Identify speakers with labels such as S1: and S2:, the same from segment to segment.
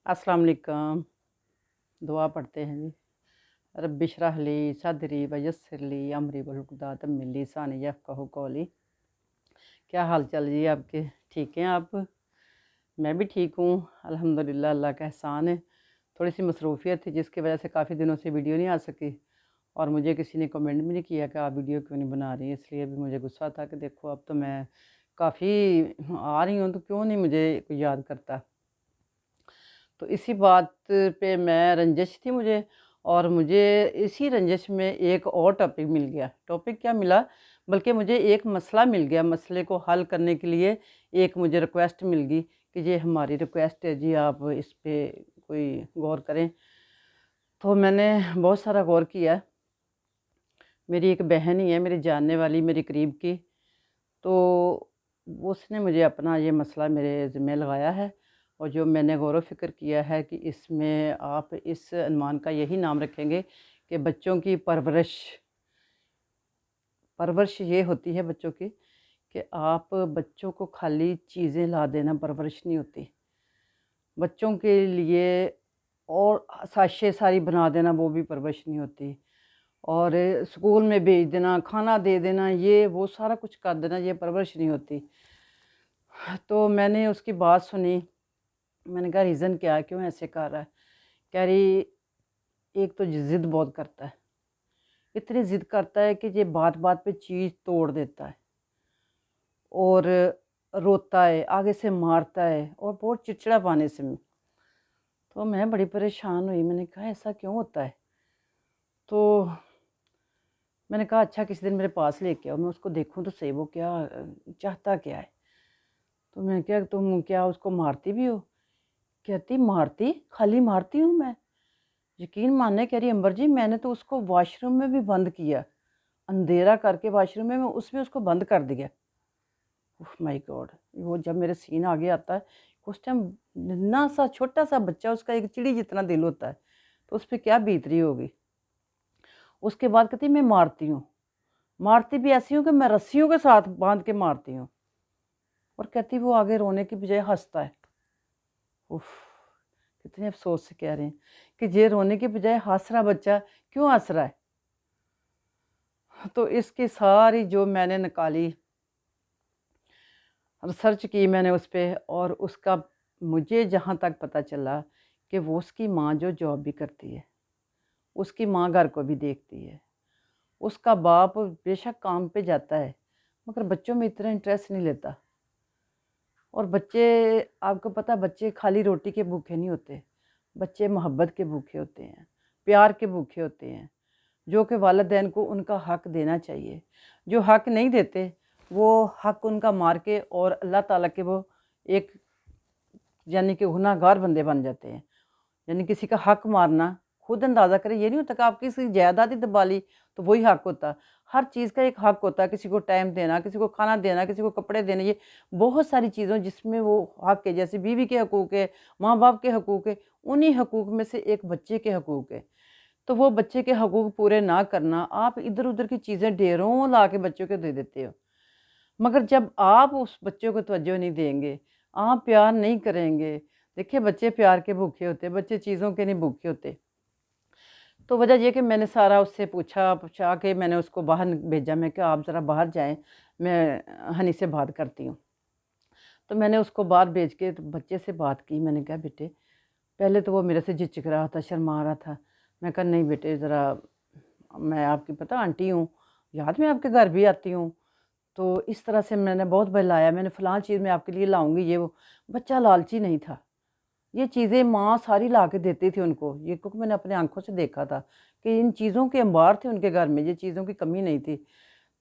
S1: अस्सलाम वालेकुम। दुआ पढ़ते हैं जी। रब्बि इश्रह ली सदरी वयस्सिर ली अमरी वहलुल मिन लिसानी यफ़क़हू क़ौली। क्या हाल चाल जी आपके? ठीक हैं आप? मैं भी ठीक हूँ अल्हम्दुलिल्लाह, अल्लाह का एहसान है। थोड़ी सी मसरूफ़ियत थी जिसकी वजह से काफ़ी दिनों से वीडियो नहीं आ सकी, और मुझे किसी ने कमेंट भी नहीं किया कि आप वीडियो क्यों नहीं बना रही हैं। इसलिए भी मुझे गुस्सा था कि देखो अब तो मैं काफ़ी आ रही हूँ, तो क्यों नहीं मुझे कोई याद करता। तो इसी बात पे मैं रंजिश थी मुझे, और मुझे इसी रंजिश में एक और टॉपिक मिल गया। टॉपिक क्या मिला, बल्कि मुझे एक मसला मिल गया। मसले को हल करने के लिए एक मुझे रिक्वेस्ट मिल गई कि ये हमारी रिक्वेस्ट है जी, आप इस पे कोई गौर करें। तो मैंने बहुत सारा गौर किया। मेरी एक बहन ही है, मेरी जानने वाली, मेरी करीब की। तो उसने मुझे अपना ये मसला मेरे ज़िम्मे लगाया है, और जो मैंने गौर व फ़िक्र किया है कि इसमें आप इस अनवान का यही नाम रखेंगे कि बच्चों की परवरिश। परवरिश ये होती है बच्चों की कि आप बच्चों को खाली चीज़ें ला देना परवरिश नहीं होती। बच्चों के लिए और साजिशें सारी बना देना वो भी परवरिश नहीं होती। और स्कूल में भेज देना, खाना दे देना, ये वो सारा कुछ कर देना, ये परवरिश नहीं होती। तो मैंने उसकी बात सुनी। मैंने कहा रीज़न क्या है, क्यों ऐसे कर रहा है? कह रही एक तो ज़िद बहुत करता है। इतनी ज़िद करता है कि ये बात बात पे चीज़ तोड़ देता है, और रोता है, आगे से मारता है, और बहुत चिड़चिड़ापन से। तो मैं बड़ी परेशान हुई। मैंने कहा ऐसा क्यों होता है? तो मैंने कहा अच्छा किसी दिन मेरे पास लेके आओ, मैं उसको देखूं तो सही वो क्या चाहता क्या है। तो मैं क्या, तुम क्या उसको मारती भी हो? कहती मारती, खाली मारती हूँ मैं? यकीन माने, कह रही अंबर जी मैंने तो उसको वॉशरूम में भी बंद किया, अंधेरा करके वॉशरूम में मैं उसमें उसको बंद कर दिया। Oh my God! वो जब मेरे सीन आगे आता है, उस टाइम नन्हा सा छोटा सा बच्चा, उसका एक चिड़ी जितना दिल होता है, तो उस पर क्या बीत रही होगी। उसके बाद कहती मैं मारती हूँ, मारती भी ऐसी हूँ कि मैं रस्सियों के साथ बांध के मारती हूँ। और कहती वो आगे रोने की बजाय हंसता है। उफ, कितने अफसोस से कह रहे हैं कि ये रोने की बजाय हंस रहा बच्चा, क्यों हंस रहा है? तो इसकी सारी जो मैंने निकाली, रिसर्च की मैंने उस पे, और उसका मुझे जहाँ तक पता चला कि वो उसकी माँ जो जॉब भी करती है, उसकी माँ घर को भी देखती है, उसका बाप बेशक काम पे जाता है मगर बच्चों में इतना इंटरेस्ट नहीं लेता। और बच्चे, आपको पता, बच्चे खाली रोटी के भूखे नहीं होते, बच्चे मोहब्बत के भूखे होते हैं, प्यार के भूखे होते हैं, जो कि वालिदैन को उनका हक़ देना चाहिए। जो हक़ नहीं देते, वो हक़ उनका मार के और अल्लाह ताला के वो एक यानी कि गुनहगार बंदे बन जाते हैं। यानी किसी का हक़ मारना, खुद अंदाज़ा करें, ये नहीं होता कि आप किसी जायदाद ही दबा ली तो वही हक़ होता। हर चीज़ का एक हक़ होता है, किसी को टाइम देना, किसी को खाना देना, किसी को कपड़े देने, ये बहुत सारी चीज़ों जिसमें वो हक़ है। जैसे बीवी के हकूक़ है, माँ-बाप के हकूक़ है, उन्हीं हकूक़ में से एक बच्चे के हकूक़ है। तो वो बच्चे के हकूक़ पूरे ना करना, आप इधर-उधर की चीज़ें ढेरों ला के बच्चों को दे देते हो। मगर जब आप उस बच्चों को तवज्जो नहीं देंगे, आप प्यार नहीं करेंगे, देखिए बच्चे प्यार के भूखे होते हैं, बच्चे चीज़ों के नहीं भूखे होते। तो वजह ये कि मैंने सारा उससे पूछा के मैंने उसको बाहर भेजा। मैं कहा आप ज़रा बाहर जाएँ, मैं हनी से बात करती हूँ। तो मैंने उसको बाहर भेज के तो बच्चे से बात की। मैंने कहा बेटे, पहले तो वो मेरे से झिझक रहा था, शर्मा रहा था। मैं कहा नहीं बेटे, ज़रा मैं आपकी पता आंटी हूँ, याद मैं आपके घर भी आती हूँ। तो इस तरह से मैंने बहुत बहलाया, मैंने फ़लाँ चीज़ मैं आपके लिए लाऊँगी, ये वो। बच्चा लालची नहीं था। ये चीज़ें माँ सारी ला के देती थी उनको, ये क्योंकि मैंने अपनी आँखों से देखा था कि इन चीज़ों के अंबार थे उनके घर में, ये चीज़ों की कमी नहीं थी।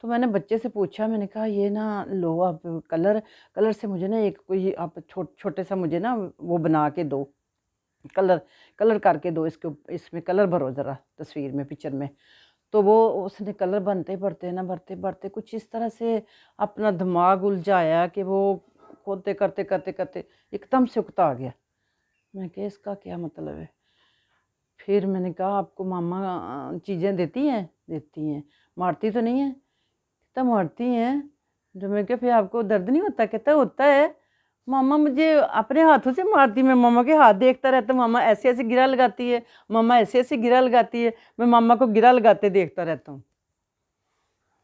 S1: तो मैंने बच्चे से पूछा, मैंने कहा ये ना लो आप कलर, कलर से मुझे ना एक कोई आप छोटे सा मुझे ना वो बना के दो, कलर कलर करके दो, इसमें कलर भरो ज़रा तस्वीर में, पिक्चर में। तो वो उसने कलर बनते-बढ़ते ना बढ़ते-बढ़ते कुछ इस तरह से अपना दिमाग उलझाया कि वो खोदते करते एकदम से उकता आ गया। मैं कहा इसका क्या मतलब है? फिर मैंने कहा आपको मामा चीज़ें देती हैं? देती हैं। मारती तो नहीं है? कहता मारती हैं। तो मैं कहा फिर आपको दर्द नहीं होता? कहता होता है। मामा मुझे अपने हाथों से मारती, मैं मामा के हाथ देखता रहता हूँ, मामा ऐसे ऐसे गिरा लगाती है, मामा ऐसे ऐसे गिरा लगाती है, मैं मामा को गिरा लगाते देखता रहता हूँ।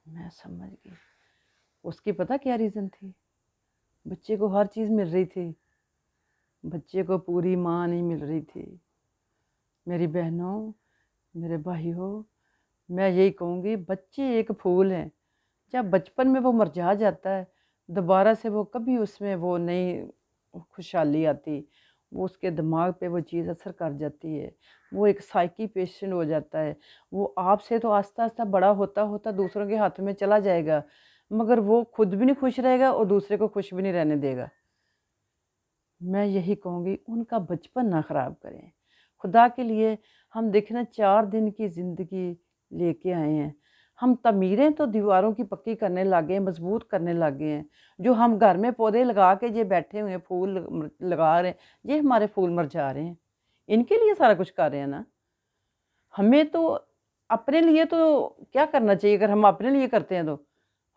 S1: मैं समझ गई उसकी पता क्या रीज़न थी। बच्चे को हर चीज़ मिल रही थी, बच्चे को पूरी माँ नहीं मिल रही थी। मेरी बहनों, मेरे भाइयों, मैं यही कहूँगी, बच्चे एक फूल हैं, जब बचपन में वो मुरझा जाता है, दोबारा से वो कभी उसमें वो नहीं खुशहाली आती, वो उसके दिमाग पे वो चीज़ असर कर जाती है, वो एक साइकी पेशेंट हो जाता है। वो आपसे तो आस्ता आस्ता बड़ा होता होता दूसरों के हाथ में चला जाएगा, मगर वो खुद भी नहीं खुश रहेगा और दूसरे को खुश भी नहीं रहने देगा। मैं यही कहूँगी, उनका बचपन ना ख़राब करें। खुदा के लिए हम देखें ना, 4 दिन की ज़िंदगी लेके आए हैं। हम तमीरें तो दीवारों की पक्की करने लग गए हैं, मज़बूत करने लग गए हैं। जो हम घर में पौधे लगा के जे बैठे हुए हैं, फूल लगा रहे हैं, ये हमारे फूल मुरझा रहे हैं। इनके लिए सारा कुछ कर रहे हैं ना। हमें तो अपने लिए तो क्या करना चाहिए, अगर हम अपने लिए करते हैं तो?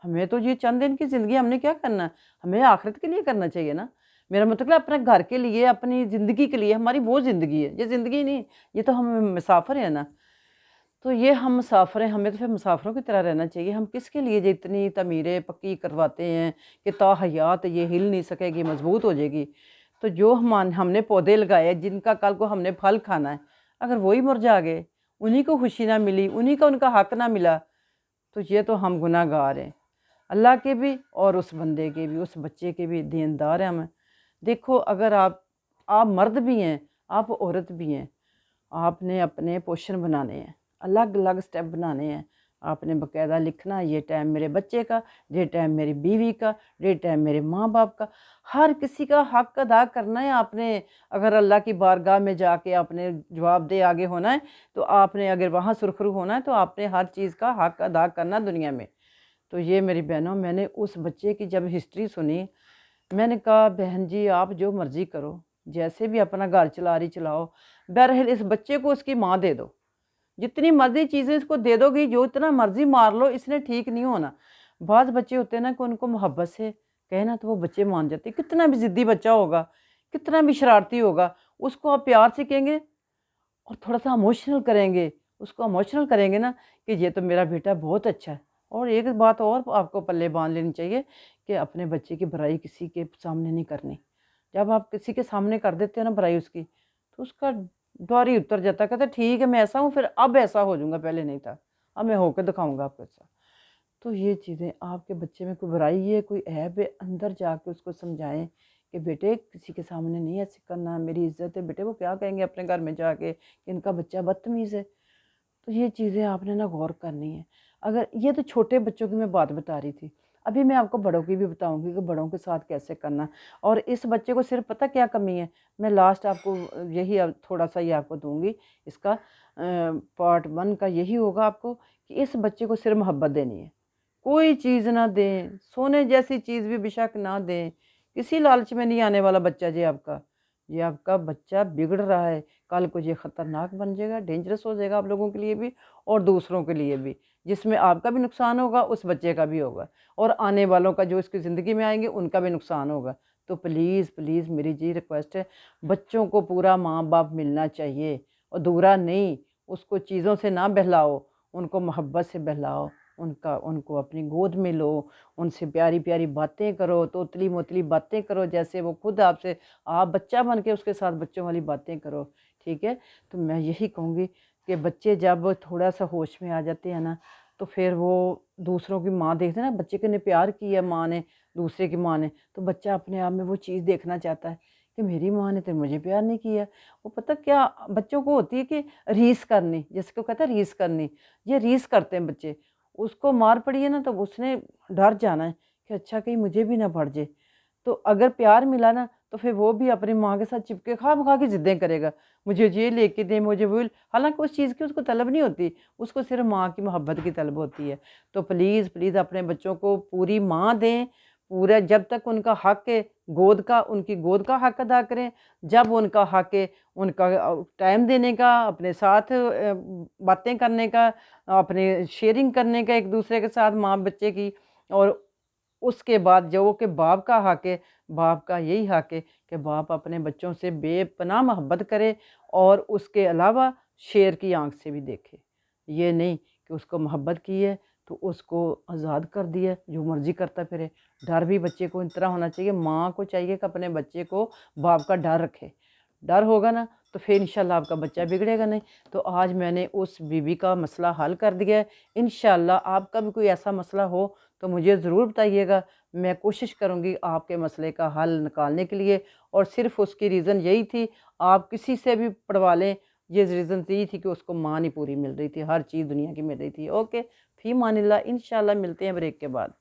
S1: हमें तो ये चंद दिन की ज़िंदगी, हमने क्या करना? हमें आखिरत के लिए करना चाहिए ना। मेरा मतलब है अपने घर के लिए, अपनी ज़िंदगी के लिए, हमारी वो ज़िंदगी है, ये ज़िंदगी नहीं, ये तो हम मुसाफ़िर हैं ना। तो ये हम मुसाफ़िर हैं, हमें तो फिर मुसाफ़िरों की तरह रहना चाहिए। हम किसके लिए ये इतनी तमीरें पक्की करवाते हैं कि ता हयात ये हिल नहीं सकेगी, मज़बूत हो जाएगी। तो जो हमने पौधे लगाए, जिनका कल को हमने फल खाना है, अगर वही मुरझा गए, उन्हीं को खुशी ना मिली, उन्हीं को उनका हक ना मिला, तो ये तो हम गुनहगार हैं। अल्लाह के भी और उस बंदे के भी, उस बच्चे के भी देनदार हैं हम। देखो, अगर आप मर्द भी हैं, आप औरत भी हैं, आपने अपने पोर्शन बनाने हैं, अलग अलग स्टेप बनाने हैं। आपने बाकायदा लिखना, ये टाइम मेरे बच्चे का, ये टाइम मेरी बीवी का, ये टाइम मेरे माँ बाप का। हर किसी का हक अदा करना है आपने। अगर अल्लाह की बारगाह में जाके आपने जवाबदेह आगे होना है, तो आपने अगर वहाँ सुरखरू होना है, तो आपने हर चीज़ का हक अदा करना दुनिया में। तो ये मेरी बहनों, मैंने उस बच्चे की जब हिस्ट्री सुनी, मैंने कहा बहन जी आप जो मर्ज़ी करो, जैसे भी अपना घर चला रही चलाओ, बहरहाल इस बच्चे को उसकी माँ दे दो। जितनी मर्ज़ी चीज़ें इसको दे दोगी, जो इतना मर्ज़ी मार लो, इसने ठीक नहीं होना। बाज़ बच्चे होते हैं ना कि उनको मोहब्बत से कहे ना तो वो बच्चे मान जाते हैं। कितना भी ज़िद्दी बच्चा होगा, कितना भी शरारती होगा, उसको आप प्यार से कहेंगे और थोड़ा-सा इमोशनल करेंगे, उसको इमोशनल करेंगे ना कि ये तो मेरा बेटा बहुत अच्छा है। और एक बात और आपको पल्ले बाँध लेनी चाहिए कि अपने बच्चे की बुराई किसी के सामने नहीं करनी। जब आप किसी के सामने कर देते हो ना बुराई उसकी, तो उसका डर ही उतर जाता है, कहता है ठीक है मैं ऐसा हूँ, फिर अब ऐसा हो जाऊँगा, पहले नहीं था। अब मैं होके दिखाऊँगा आपको ऐसा। तो ये चीज़ें, आपके बच्चे में कोई बुराई है, कोई ऐब है, अंदर जाके उसको समझाएँ कि बेटे किसी के सामने नहीं ऐसे करना, मेरी इज़्ज़त है बेटे, वो क्या कहेंगे अपने घर में जाके कि इनका बच्चा बदतमीज़ है। तो ये चीज़ें आपने ना गौर करनी है। अगर ये तो छोटे बच्चों की मैं बात बता रही थी, अभी मैं आपको बड़ों की भी बताऊँगी कि बड़ों के साथ कैसे करना। और इस बच्चे को सिर्फ़ पता क्या कमी है, मैं लास्ट आपको यही अब थोड़ा-सा ये आपको दूँगी इसका पार्ट 1 का यही होगा आपको कि इस बच्चे को सिर्फ़ मोहब्बत देनी है। कोई चीज़ ना दें, सोने जैसी चीज़ भी बेशक ना दें, किसी लालच में नहीं आने वाला बच्चा जी आपका। ये आपका बच्चा बिगड़ रहा है, कल को ये ख़तरनाक बन जाएगा, डेंजरस हो जाएगा आप लोगों के लिए भी और दूसरों के लिए भी, जिसमें आपका भी नुकसान होगा, उस बच्चे का भी होगा और आने वालों का जो इसकी ज़िंदगी में आएँगे, उनका भी नुकसान होगा। तो प्लीज़, प्लीज़ मेरी जी रिक्वेस्ट है, बच्चों को पूरा माँ-बाप मिलना चाहिए, अधूरा नहीं, उसको चीज़ों से ना बहलाओ, उनको मोहब्बत से बहलाओ। उनको अपनी गोद में लो, उनसे प्यारी-प्यारी बातें करो, तोतली-मोतली बातें करो, जैसे वो खुद आपसे, आप बच्चा बन के उसके साथ बच्चों वाली बातें करो, ठीक है? तो मैं यही कहूँगी कि बच्चे जब थोड़ा-सा होश में आ जाते हैं ना, तो फिर वो दूसरों की माँ देखते हैं ना, बच्चे के ने प्यार किया माँ ने, दूसरे की माँ ने, तो बच्चा अपने आप में वो चीज़ देखना चाहता है कि मेरी माँ ने तो मुझे प्यार नहीं किया। वो पता क्या बच्चों को होती है कि रीस करनी, जिसको कहते हैं रीस करनी, ये रीस करते हैं बच्चे। उसको मार पड़ी है ना तो उसने डर जाना है कि अच्छा कहीं मुझे भी ना पड़ जाए। तो अगर प्यार मिला ना तो फिर वो भी अपनी माँ के साथ चिपके खा-खा के ज़िद्दें करेगा। मुझे ये लेके दे, मुझे वो हालाँकि उस चीज़ की उसको तलब नहीं होती, उसको सिर्फ़ माँ की मोहब्बत की तलब होती है। तो प्लीज़, प्लीज़ अपने बच्चों को पूरी माँ दें, पूरा जब तक उनका हक है गोद का, उनकी गोद का हक अदा करें। जब उनका हक है उनका टाइम देने का, अपने साथ बातें करने का, अपने शेयरिंग करने का एक-दूसरे के साथ माँ-बच्चे की, और उसके बाद जो कि बाप का हक है, बाप का यही हक है कि बाप अपने बच्चों से बेपनाह मोहब्बत करे और उसके अलावा शेर की आँख से भी देखे। ये नहीं कि उसको मोहब्बत की है तो उसको आज़ाद कर दिया, जो मर्ज़ी करता फिरे। डर भी बच्चे को इस तरह होना चाहिए, माँ को चाहिए कि अपने बच्चे को बाप का डर रखे। डर होगा ना तो फिर इंशाल्लाह आपका बच्चा बिगड़ेगा नहीं। तो आज मैंने उस बीवी का मसला हल कर दिया है। इंशाल्लाह आपका भी कोई ऐसा मसला हो तो मुझे ज़रूर बताइएगा। मैं कोशिश करूँगी आपके मसले का हल निकालने के लिए। और सिर्फ़ उसकी रीज़न यही थी, आप किसी से भी पढ़वा लें, ये रीज़न यही थी कि उसको माँ नहीं पूरी मिल रही थी, हर चीज़ दुनिया की मिल रही थी। ओके, फ़ी मानिल्लाह, इंशाल्लाह मिलते हैं ब्रेक के बाद।